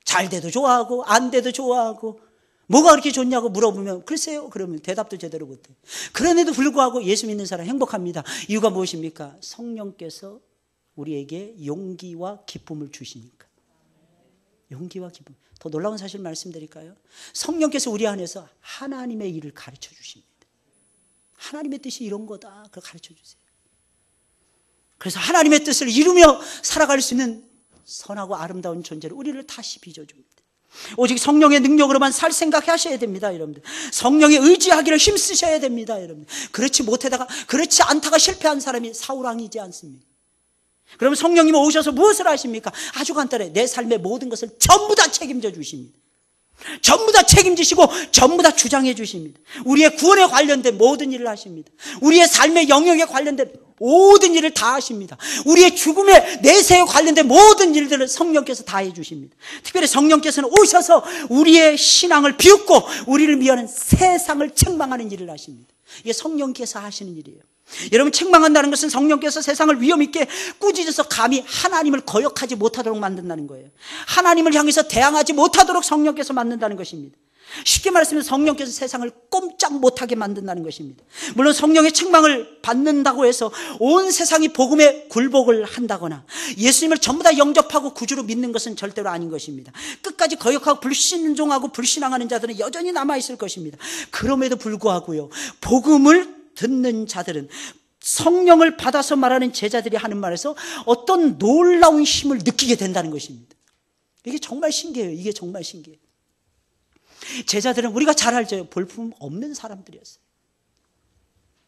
잘 돼도 좋아하고 안 돼도 좋아하고 뭐가 그렇게 좋냐고 물어보면 글쎄요 그러면 대답도 제대로 못해. 그런데도 불구하고 예수 믿는 사람 행복합니다. 이유가 무엇입니까? 성령께서 우리에게 용기와 기쁨을 주시니까. 용기와 기쁨. 더 놀라운 사실 말씀드릴까요? 성령께서 우리 안에서 하나님의 일을 가르쳐 주십니다. 하나님의 뜻이 이런 거다. 그걸 가르쳐 주세요. 그래서 하나님의 뜻을 이루며 살아갈 수 있는 선하고 아름다운 존재로 우리를 다시 빚어줍니다. 오직 성령의 능력으로만 살 생각하셔야 됩니다, 여러분들. 성령에 의지하기를 힘쓰셔야 됩니다, 여러분들. 그렇지 않다가 실패한 사람이 사울왕이지 않습니까? 그럼 성령님 오셔서 무엇을 하십니까? 아주 간단해. 내 삶의 모든 것을 전부 다 책임져 주십니다. 전부 다 책임지시고 전부 다 주장해 주십니다. 우리의 구원에 관련된 모든 일을 하십니다. 우리의 삶의 영역에 관련된 모든 일을 다 하십니다. 우리의 죽음의 내세에 관련된 모든 일들을 성령께서 다 해주십니다. 특별히 성령께서는 오셔서 우리의 신앙을 비웃고 우리를 미워하는 세상을 책망하는 일을 하십니다. 이게 성령께서 하시는 일이에요. 여러분, 책망한다는 것은 성령께서 세상을 위험 있게 꾸짖어서 감히 하나님을 거역하지 못하도록 만든다는 거예요. 하나님을 향해서 대항하지 못하도록 성령께서 만든다는 것입니다. 쉽게 말하면 성령께서 세상을 꼼짝 못하게 만든다는 것입니다. 물론 성령의 책망을 받는다고 해서 온 세상이 복음에 굴복을 한다거나 예수님을 전부 다 영접하고 구주로 믿는 것은 절대로 아닌 것입니다. 끝까지 거역하고 불신종하고 불신앙하는 자들은 여전히 남아있을 것입니다. 그럼에도 불구하고요, 복음을 듣는 자들은 성령을 받아서 말하는 제자들이 하는 말에서 어떤 놀라운 힘을 느끼게 된다는 것입니다. 이게 정말 신기해요. 이게 정말 신기해요. 제자들은 우리가 잘 알죠. 볼품 없는 사람들이었어요.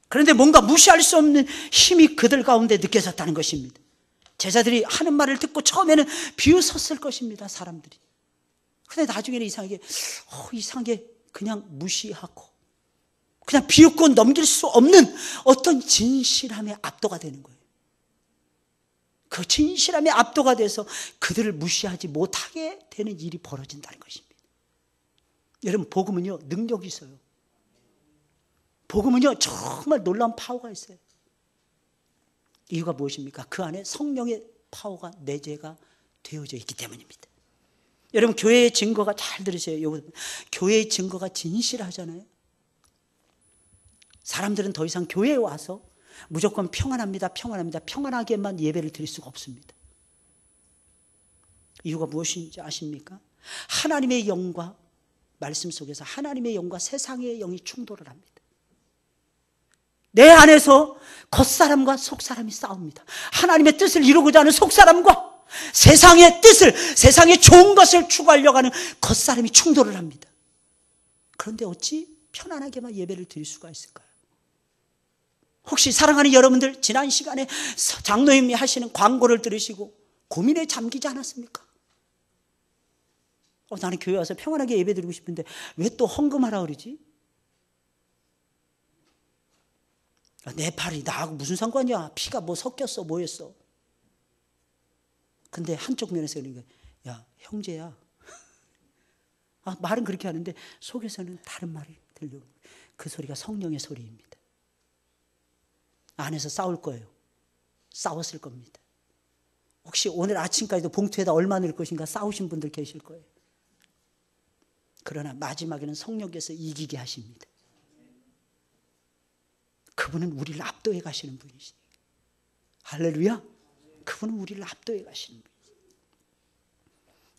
그런데 뭔가 무시할 수 없는 힘이 그들 가운데 느껴졌다는 것입니다. 제자들이 하는 말을 듣고 처음에는 비웃었을 것입니다. 사람들이. 그런데 나중에는 이상하게 그냥 무시하고 그냥 비웃고 넘길 수 없는 어떤 진실함에 압도가 되는 거예요. 그 진실함에 압도가 돼서 그들을 무시하지 못하게 되는 일이 벌어진다는 것입니다. 여러분, 복음은요, 능력이 있어요. 복음은요, 정말 놀라운 파워가 있어요. 이유가 무엇입니까? 그 안에 성령의 파워가 내재가 되어져 있기 때문입니다. 여러분, 교회의 증거가, 잘 들으세요. 교회의 증거가 진실하잖아요. 사람들은 더 이상 교회에 와서 무조건 평안합니다, 평안합니다, 평안하게만 예배를 드릴 수가 없습니다. 이유가 무엇인지 아십니까? 하나님의 영과, 말씀 속에서 하나님의 영과 세상의 영이 충돌을 합니다. 내 안에서 겉사람과 속사람이 싸웁니다. 하나님의 뜻을 이루고자 하는 속사람과 세상의 뜻을, 세상의 좋은 것을 추구하려고 하는 겉사람이 충돌을 합니다. 그런데 어찌 편안하게만 예배를 드릴 수가 있을까요? 혹시 사랑하는 여러분들, 지난 시간에 장로님이 하시는 광고를 들으시고 고민에 잠기지 않았습니까? 나는 교회 와서 평안하게 예배 드리고 싶은데 왜 또 헌금하라 그러지? 내 팔이 나하고 무슨 상관이야? 피가 뭐 섞였어, 뭐 했어? 근데 한쪽 면에서 그러니까, 야, 형제야. 말은 그렇게 하는데 속에서는 다른 말이 들려오는 거예요. 그 소리가 성령의 소리입니다. 안에서 싸울 거예요. 싸웠을 겁니다. 혹시 오늘 아침까지도 봉투에다 얼마 넣을 것인가 싸우신 분들 계실 거예요. 그러나 마지막에는 성령께서 이기게 하십니다. 그분은 우리를 압도해 가시는 분이시니까. 할렐루야. 그분은 우리를 압도해 가시는 분이시죠.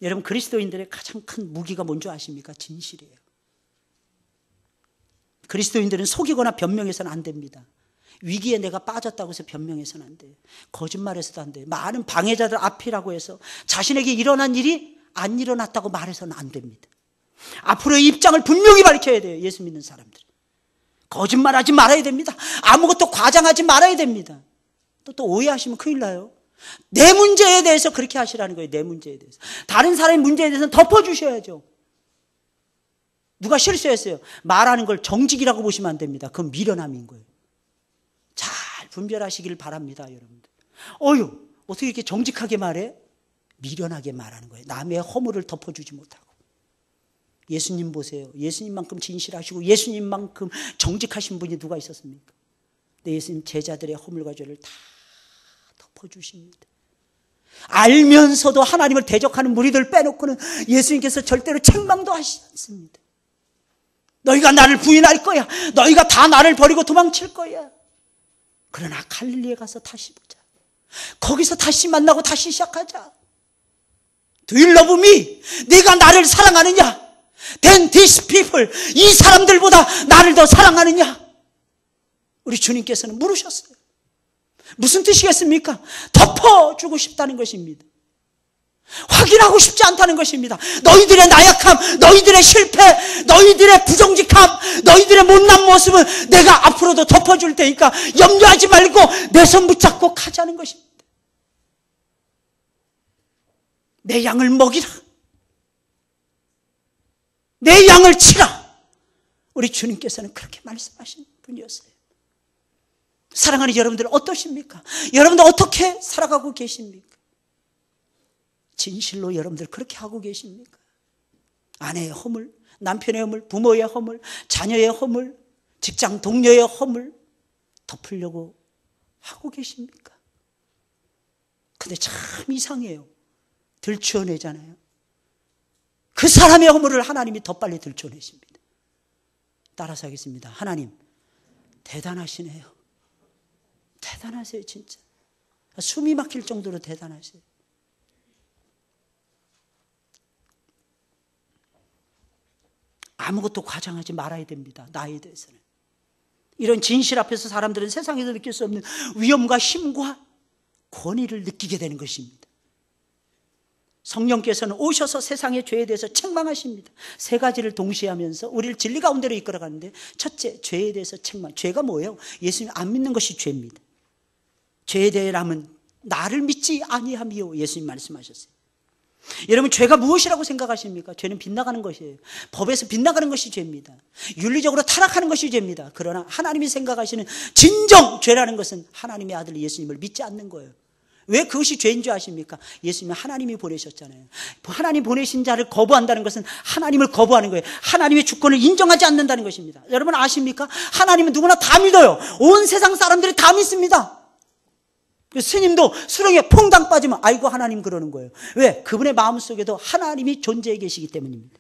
여러분, 그리스도인들의 가장 큰 무기가 뭔지 아십니까? 진실이에요. 그리스도인들은 속이거나 변명해서는 안 됩니다. 위기에 내가 빠졌다고 해서 변명해서는 안 돼요. 거짓말해서도 안 돼요. 많은 방해자들 앞이라고 해서 자신에게 일어난 일이 안 일어났다고 말해서는 안 됩니다. 앞으로의 입장을 분명히 밝혀야 돼요. 예수 믿는 사람들. 거짓말하지 말아야 됩니다. 아무것도 과장하지 말아야 됩니다. 또 오해하시면 큰일 나요. 내 문제에 대해서 그렇게 하시라는 거예요. 내 문제에 대해서. 다른 사람의 문제에 대해서는 덮어주셔야죠. 누가 실수했어요. 말하는 걸 정직이라고 보시면 안 됩니다. 그건 미련함인 거예요. 잘 분별하시길 바랍니다, 여러분들. 어떻게 이렇게 정직하게 말해? 미련하게 말하는 거예요. 남의 허물을 덮어주지 못하고. 예수님 보세요. 예수님만큼 진실하시고 예수님만큼 정직하신 분이 누가 있었습니까? 근데 예수님 제자들의 허물과 죄를 다 덮어주십니다. 알면서도 하나님을 대적하는 무리들 빼놓고는 예수님께서 절대로 책망도 하시지 않습니다. 너희가 나를 부인할 거야. 너희가 다 나를 버리고 도망칠 거야. 그러나 갈릴리에 가서 다시 보자. 거기서 다시 만나고 다시 시작하자. Do you love me? 네가 나를 사랑하느냐? Then these people, 이 사람들보다 나를 더 사랑하느냐? 우리 주님께서는 물으셨어요. 무슨 뜻이겠습니까? 덮어주고 싶다는 것입니다. 확인하고 싶지 않다는 것입니다. 너희들의 나약함, 너희들의 실패, 너희들의 부정직함, 너희들의 못난 모습은 내가 앞으로도 덮어줄 테니까 염려하지 말고 내 손 붙잡고 가자는 것입니다. 내 양을 먹이라. 내 양을 치라. 우리 주님께서는 그렇게 말씀하신 분이었어요. 사랑하는 여러분들 어떠십니까? 여러분들 어떻게 살아가고 계십니까? 진실로 여러분들 그렇게 하고 계십니까? 아내의 허물, 남편의 허물, 부모의 허물, 자녀의 허물, 직장 동료의 허물 덮으려고 하고 계십니까? 근데 참 이상해요. 들추어내잖아요. 그 사람의 허물을 하나님이 더 빨리 들춰내십니다. 따라서 하겠습니다. 하나님 대단하시네요. 대단하세요, 진짜. 숨이 막힐 정도로 대단하세요. 아무것도 과장하지 말아야 됩니다. 나에 대해서는. 이런 진실 앞에서 사람들은 세상에서 느낄 수 없는 위엄과 힘과 권위를 느끼게 되는 것입니다. 성령께서는 오셔서 세상의 죄에 대해서 책망하십니다. 세 가지를 동시에 하면서 우리를 진리 가운데로 이끌어가는데, 첫째, 죄에 대해서 책망. 죄가 뭐예요? 예수님 안 믿는 것이 죄입니다. 죄에 대해라면 나를 믿지 아니함이요, 예수님 말씀하셨어요. 여러분, 죄가 무엇이라고 생각하십니까? 죄는 빗나가는 것이에요. 법에서 빗나가는 것이 죄입니다. 윤리적으로 타락하는 것이 죄입니다. 그러나 하나님이 생각하시는 진정 죄라는 것은 하나님의 아들 예수님을 믿지 않는 거예요. 왜 그것이 죄인 줄 아십니까? 예수님은 하나님이 보내셨잖아요. 하나님 보내신 자를 거부한다는 것은 하나님을 거부하는 거예요. 하나님의 주권을 인정하지 않는다는 것입니다. 여러분 아십니까? 하나님은 누구나 다 믿어요. 온 세상 사람들이 다 믿습니다. 스님도 수렁에 퐁당 빠지면 아이고 하나님 그러는 거예요. 왜? 그분의 마음속에도 하나님이 존재해 계시기 때문입니다.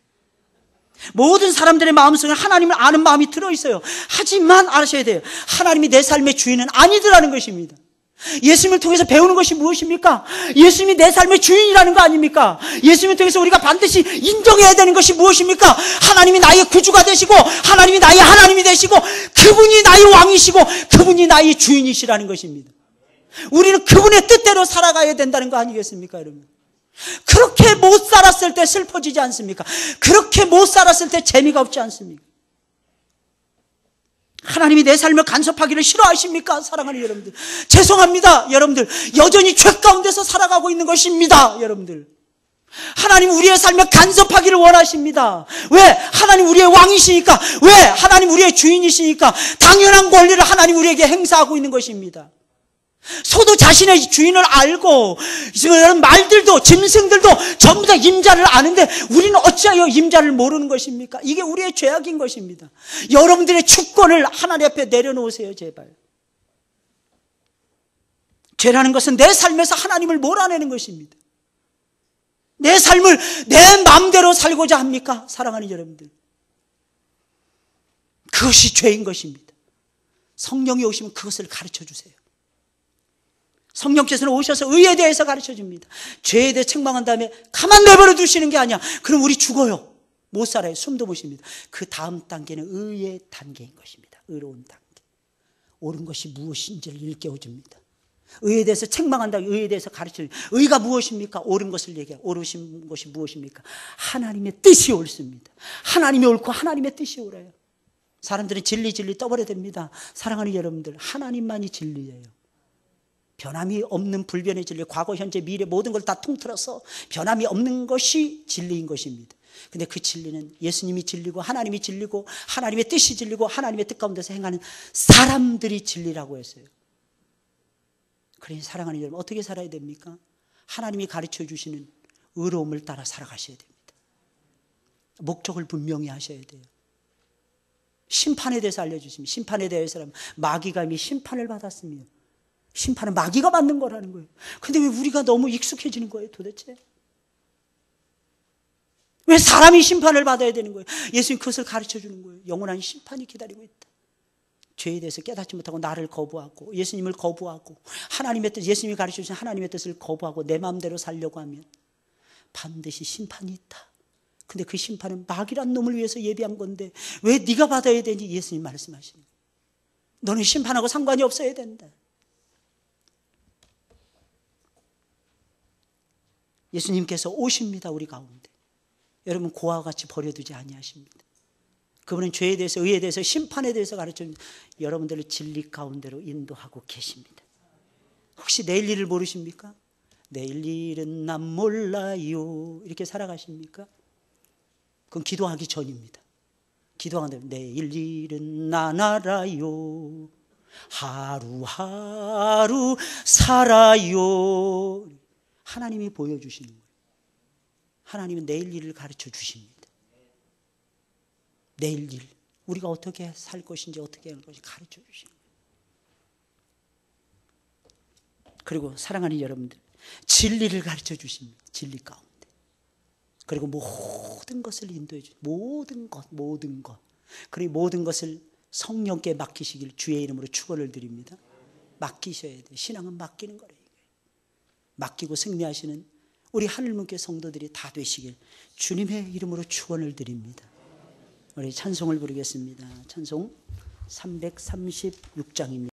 모든 사람들의 마음속에 하나님을 아는 마음이 들어있어요. 하지만 아셔야 돼요. 하나님이 내 삶의 주인은 아니더라는 것입니다. 예수님을 통해서 배우는 것이 무엇입니까? 예수님이 내 삶의 주인이라는 거 아닙니까? 예수님을 통해서 우리가 반드시 인정해야 되는 것이 무엇입니까? 하나님이 나의 구주가 되시고 하나님이 나의 하나님이 되시고 그분이 나의 왕이시고 그분이 나의 주인이시라는 것입니다. 우리는 그분의 뜻대로 살아가야 된다는 거 아니겠습니까, 여러분? 그렇게 못 살았을 때 슬퍼지지 않습니까? 그렇게 못 살았을 때 재미가 없지 않습니까? 하나님이 내 삶을 간섭하기를 싫어하십니까? 사랑하는 여러분들, 죄송합니다. 여러분들 여전히 죄 가운데서 살아가고 있는 것입니다. 여러분들, 하나님 우리의 삶을 간섭하기를 원하십니다. 왜? 하나님 우리의 왕이시니까. 왜? 하나님 우리의 주인이시니까. 당연한 권리를 하나님 우리에게 행사하고 있는 것입니다. 소도 자신의 주인을 알고, 이런 말들도 짐승들도 전부 다 임자를 아는데 우리는 어찌하여 임자를 모르는 것입니까? 이게 우리의 죄악인 것입니다. 여러분들의 주권을 하나님 앞에 내려놓으세요, 제발. 죄라는 것은 내 삶에서 하나님을 몰아내는 것입니다. 내 삶을 내 마음대로 살고자 합니까? 사랑하는 여러분들, 그것이 죄인 것입니다. 성령이 오시면 그것을 가르쳐 주세요. 성령께서는 오셔서 의에 대해서 가르쳐 줍니다. 죄에 대해 책망한 다음에 가만 내버려 두시는 게 아니야. 그럼 우리 죽어요. 못 살아요. 숨도 못 쉽니다. 그 다음 단계는 의의 단계인 것입니다. 의로운 단계. 옳은 것이 무엇인지를 일깨워 줍니다. 의에 대해서 책망한 다음에 의에 대해서 가르쳐 줍니다. 의가 무엇입니까? 옳은 것을 얘기해요. 옳으신 것이 무엇입니까? 하나님의 뜻이 옳습니다. 하나님이 옳고 하나님의 뜻이 옳아요. 사람들은 진리 떠버려 됩니다. 사랑하는 여러분들, 하나님만이 진리예요. 변함이 없는 불변의 진리, 과거, 현재, 미래 모든 걸 다 통틀어서 변함이 없는 것이 진리인 것입니다. 근데 그 진리는 예수님이 진리고 하나님이 진리고 하나님의 뜻이 진리고 하나님의 뜻 가운데서 행하는 사람들이 진리라고 했어요. 그러니 사랑하는 여러분, 어떻게 살아야 됩니까? 하나님이 가르쳐 주시는 의로움을 따라 살아가셔야 됩니다. 목적을 분명히 하셔야 돼요. 심판에 대해서 알려주십니다. 심판에 대해서라면 마귀가 이미 심판을 받았으며 심판은 마귀가 받는 거라는 거예요. 근데 왜 우리가 너무 익숙해지는 거예요, 도대체? 왜 사람이 심판을 받아야 되는 거예요? 예수님 그것을 가르쳐 주는 거예요. 영원한 심판이 기다리고 있다. 죄에 대해서 깨닫지 못하고 나를 거부하고 예수님을 거부하고 하나님의 뜻, 예수님이 가르쳐 주신 하나님의 뜻을 거부하고 내 마음대로 살려고 하면 반드시 심판이 있다. 근데 그 심판은 마귀란 놈을 위해서 예비한 건데 왜 네가 받아야 되니? 예수님 말씀하시는 거예요. 너는 심판하고 상관이 없어야 된다. 예수님께서 오십니다, 우리 가운데. 여러분 고아와 같이 버려두지 아니하십니다. 그분은 죄에 대해서, 의에 대해서, 심판에 대해서 가르쳐 여러분들을 진리 가운데로 인도하고 계십니다. 혹시 내일 일을 모르십니까? 내일 일은 난 몰라요 이렇게 살아가십니까? 그건 기도하기 전입니다. 기도하는데 내일 일은 난 알아요, 하루하루 살아요. 하나님이 보여주시는 거예요. 하나님은 내일 일을 가르쳐 주십니다. 내일 일, 우리가 어떻게 살 것인지 어떻게 할 것인지 가르쳐 주시는 거예요. 그리고 사랑하는 여러분들, 진리를 가르쳐 주십니다. 진리 가운데. 그리고 모든 것을 인도해 주십니다. 모든 것. 그리고 모든 것을 성령께 맡기시길 주의 이름으로 축원을 드립니다. 맡기셔야 돼요. 신앙은 맡기는 거래요. 맡기고 승리하시는 우리 하늘문교 성도들이 다 되시길 주님의 이름으로 축원을 드립니다. 우리 찬송을 부르겠습니다. 찬송 336장입니다.